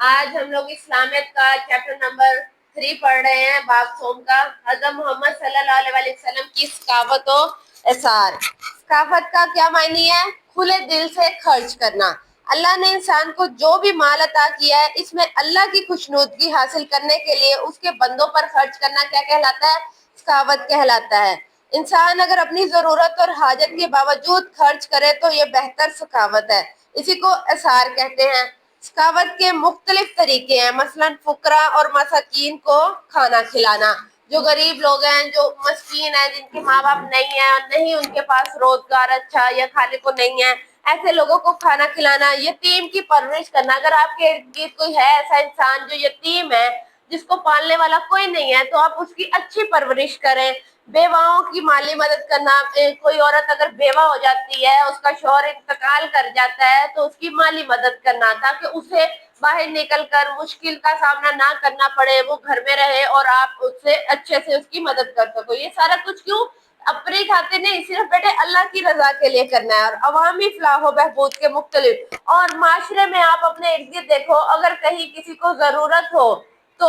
आज हम लोग इस्लामियत का चैप्टर नंबर 3 पढ़ रहे हैं, बाब सोम का। हज़रत मोहम्मद सल्लल्लाहु अलैहि वसल्लम की सकावत और एसार। सकावत का क्या मायने है? खुले दिल से खर्च करना। अल्लाह ने इंसान को जो भी माल अता किया है, इसमें अल्लाह की खुशनुदगी हासिल करने के लिए उसके बंदों पर खर्च करना क्या कहलाता है? सकावत कहलाता है। इंसान अगर अपनी जरूरत और हाजत के बावजूद खर्च करे तो ये बेहतर सकावत है। इसी को एसार कहते हैं। सकावत के मुख्तलिफ तरीके हैं, मसलन फुकरा और मसाकीन को खाना खिलाना। जो गरीब लोग हैं, जो मस्कीन हैं, जिनके माँ बाप नहीं है और नहीं उनके पास रोजगार अच्छा या खाने को नहीं है, ऐसे लोगों को खाना खिलाना। यतीम की परवरिश करना। अगर आपके इर्द गिर्द कोई है ऐसा इंसान जो यतीम है, जिसको पालने वाला कोई नहीं है, तो आप उसकी अच्छी परवरिश करें। बेवाओं की माली मदद करना। कोई औरत अगर बेवा हो जाती है, उसका शौहर इंतकाल कर जाता है, तो उसकी माली मदद करना, ताकि उसे बाहर निकलकर मुश्किल का सामना ना करना पड़े, वो घर में रहे और आप उससे अच्छे से उसकी मदद कर सको। ये सारा कुछ क्यों? अपनी खातिर नहीं, सिर्फ बेटे अल्लाह की रजा के लिए करना है। और अवामी फलाह बहबूद के मुख्तलिफ और माशरे में आप अपने इर्द गिर्द देखो, अगर कहीं किसी को जरूरत हो तो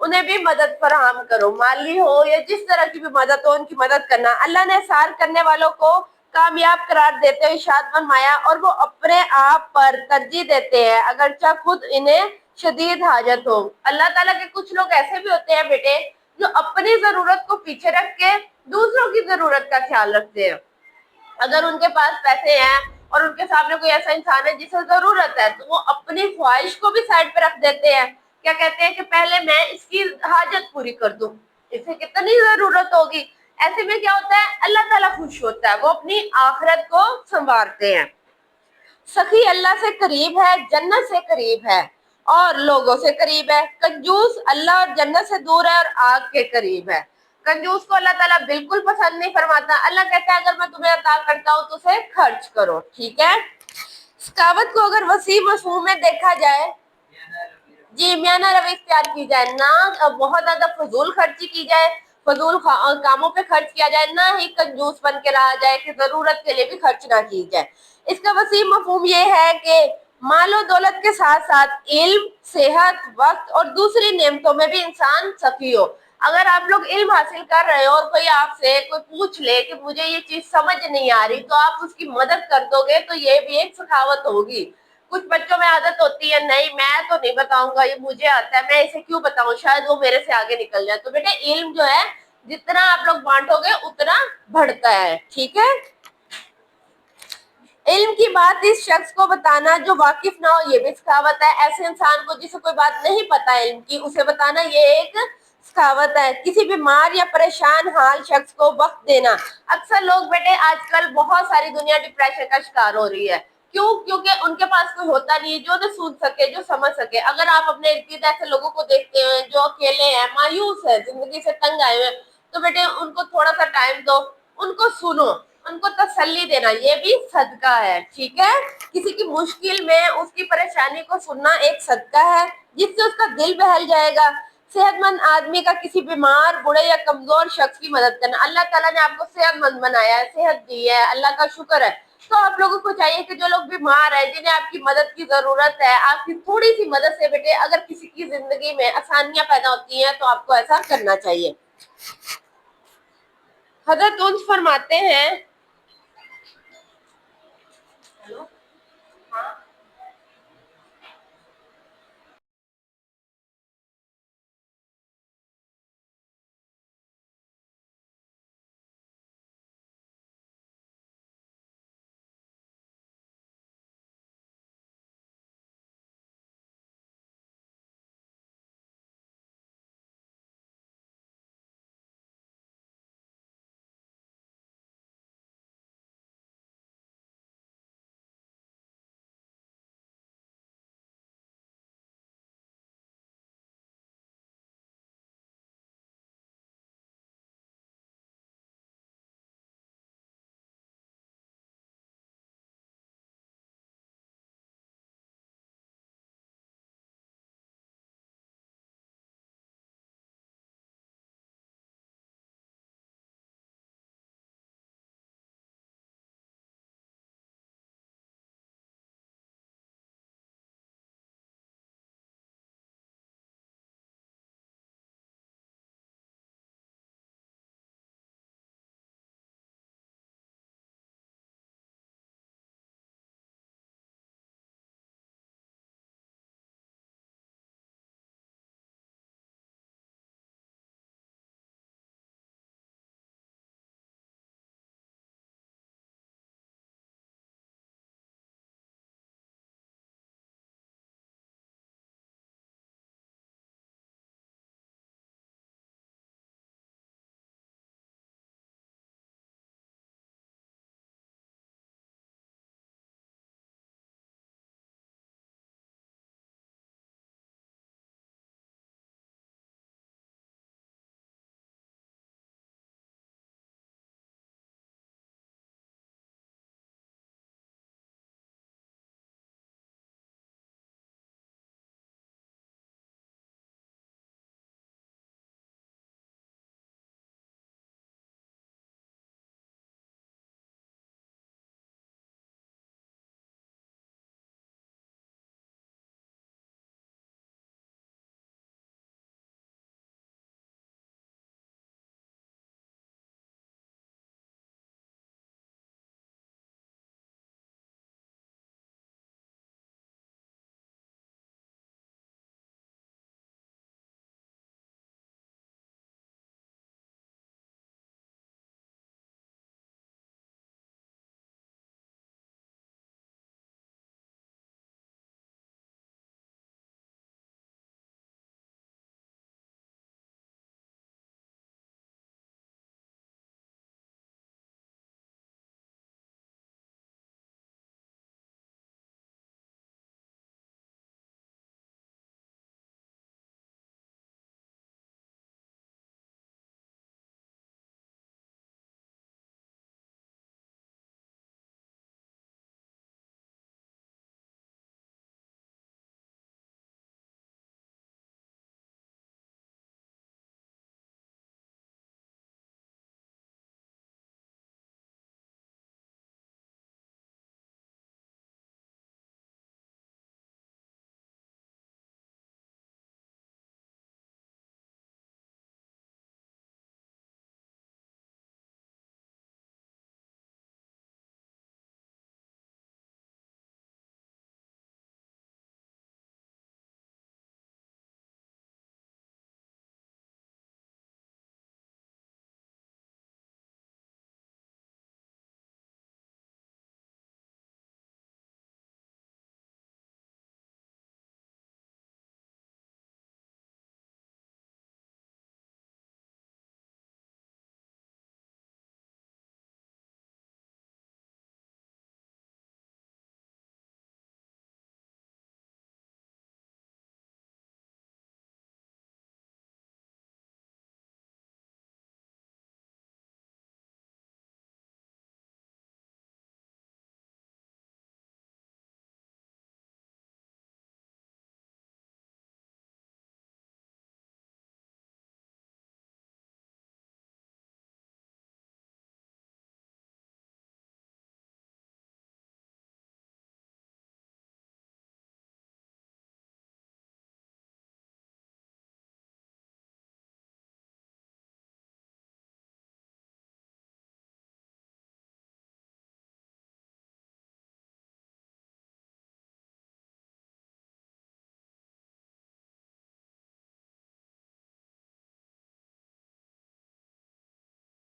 उन्हें भी मदद फराहम करो, माली हो या जिस तरह की भी मदद हो, उनकी मदद करना। अल्लाह ने सार करने वालों को कामयाब करार देते हुए इरशाद फरमाया, और वो अपने आप पर तरजीह देते हैं अगरचा खुद इन्हें शदीद हाजत हो। अल्लाह ताला के कुछ लोग ऐसे भी होते हैं बेटे, जो अपनी जरूरत को पीछे रख के दूसरों की जरूरत का ख्याल रखते हैं। अगर उनके पास पैसे हैं और उनके सामने कोई ऐसा इंसान है जिसे जरूरत है, तो वो अपनी ख्वाहिश को भी साइड पे रख देते हैं। क्या कहते हैं कि पहले मैं इसकी हाजत पूरी कर दूं, इसे कितनी जरूरत होगी। ऐसे में क्या होता है? अल्लाह ताला खुश होता है, वो अपनी आखिरत को संवारते हैं। सखी अल्लाह से करीब है, जन्नत से करीब है और लोगों से करीब है। कंजूस अल्लाह और जन्नत से दूर है और आग के करीब है। कंजूस को अल्लाह ताला बिल्कुल पसंद नहीं फरमाता। अल्लाह कहता है अगर मैं तुम्हें अता करता हूँ तो उसे खर्च करो, ठीक है। सकावत को अगर वसी मफहूम में देखा जाए, जी म्याना रवै इख्तियार की जाए, ना बहुत ज्यादा फजूल खर्ची की जाए, फजूल कामों पे खर्च किया जाए, ना ही कंजूस बन के रहा जाए कि जरूरत के लिए भी खर्च ना की जाए। इसका वसी मफहूम ये है कि मालो दौलत के साथ साथ इल्म, सेहत, वक्त और दूसरी नेमतों में भी इंसान सखी हो। अगर आप लोग इल्म हासिल कर रहे हो और कोई आपसे कोई पूछ ले कि मुझे ये चीज समझ नहीं आ रही, तो आप उसकी मदद कर दोगे, तो ये भी एक सखावत होगी। कुछ बच्चों में आदत होती है, नहीं मैं तो नहीं बताऊंगा, ये मुझे आता है, मैं इसे क्यों बताऊं, शायद वो मेरे से आगे निकल जाए। तो बेटे इल्म जो है, जितना आप लोग बांटोगे उतना बढ़ता है, ठीक है। इल्म की बात इस शख्स को बताना जो वाकिफ ना हो, ये भी सखावत है। ऐसे इंसान को जिसे कोई बात नहीं पता इल्म की, उसे बताना ये एक सखावत है। किसी बीमार या परेशान हाल शख्स को वक्त देना। अक्सर लोग बेटे आजकल बहुत सारी दुनिया डिप्रेशन का शिकार हो रही है। क्यों? क्योंकि उनके पास कोई होता नहीं है जो उन्हें सुन सके, जो समझ सके। अगर आप अपने इर्द गिर्द ऐसे लोगों को देखते हैं जो अकेले हैं, मायूस है, जिंदगी से तंग आए हुए हैं, तो बेटे उनको थोड़ा सा टाइम दो, उनको सुनो, उनको तसल्ली देना, ये भी सदका है, ठीक है। किसी की मुश्किल में उसकी परेशानी को सुनना एक सदका है, जिससे उसका दिल बहल जाएगा। सेहतमंद आदमी का किसी बीमार, बूढ़े या कमजोर शख्स की मदद करना। अल्लाह ताला ने आपको सेहतमंद बनाया है, सेहत दी है, अल्लाह का शुक्र है। तो आप लोगों को चाहिए कि जो लोग बीमार है, जिन्हें आपकी मदद की जरूरत है, आपकी थोड़ी सी मदद से बेटे अगर किसी की जिंदगी में आसानियां पैदा होती हैं, तो आपको ऐसा करना चाहिए। हजरत उन्स फरमाते हैं,